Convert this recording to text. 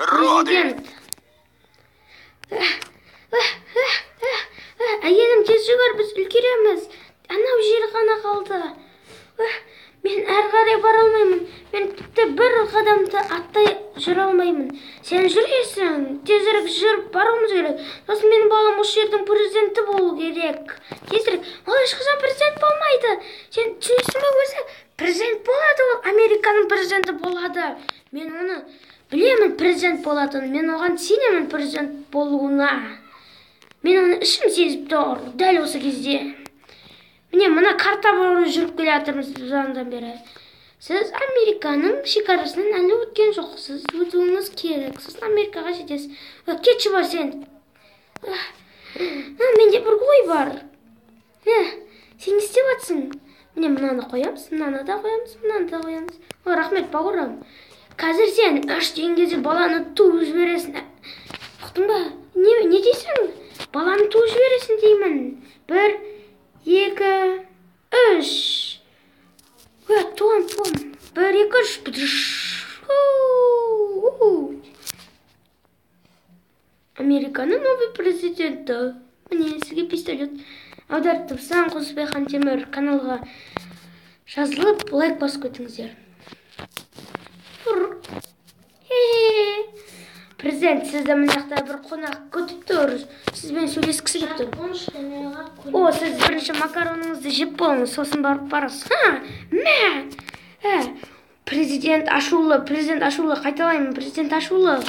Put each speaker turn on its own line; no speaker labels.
Президент. Әйелім тез жүгір, біз үлгереміз. Анау жер ғана қалды. Мен әрі қарай бара алмаймын. Мен тіпті бір қадамды аттай жүре алмаймын. Сен жүресің, тезірек жүріп баруымыз керек. Сосын менің балам осы жердің президенті болу керек. Тезірек, ол ешқашан президент болмайды. Сен түсінесің бе өзі? Президент болады ол, Американың президенті болады. Мен оны білемін, президент болатынын. Мен оған сенемін президент болуына. Мен оны ішім сезіп тұр, дәл осы кезде. Міне, мына карта бойы жүріп келе жатырмыз жаңадан бері. Сіз Американың шекарасынан әлі өткен жоқсыз. Өтуіңіз керек. Сосын Америкаға жетесіз. Кетші бар сен. Менде бір ой бар. Сен не істеп жатсың? Міне, мынаны қоямыз, мынаны да қоямыз, мынаны да қоямыз. Рахмет, бауырым. Қазір сен үштен кезде баланы туып жібересің. Ұқтың ба? Не дейсің? Баланы туып жібересің деймін. 1, 2, 3. Туам. 1, 2, 3. Американың новый президенті. Міне, сізге пистолет. Аударып тапсаң, Қосыбай Хантемір каналға жазылып, лайк басып кетіңіздер. Президент, сізді мына жақта бір қонақ күтіп тұр. Сізбен сөйлескісі келіп тұр. Сіз бірінші макароныңызды жеп болыңыз, сосын барып барасыз. Президент ашулы, қайталаймын, президент ашулы.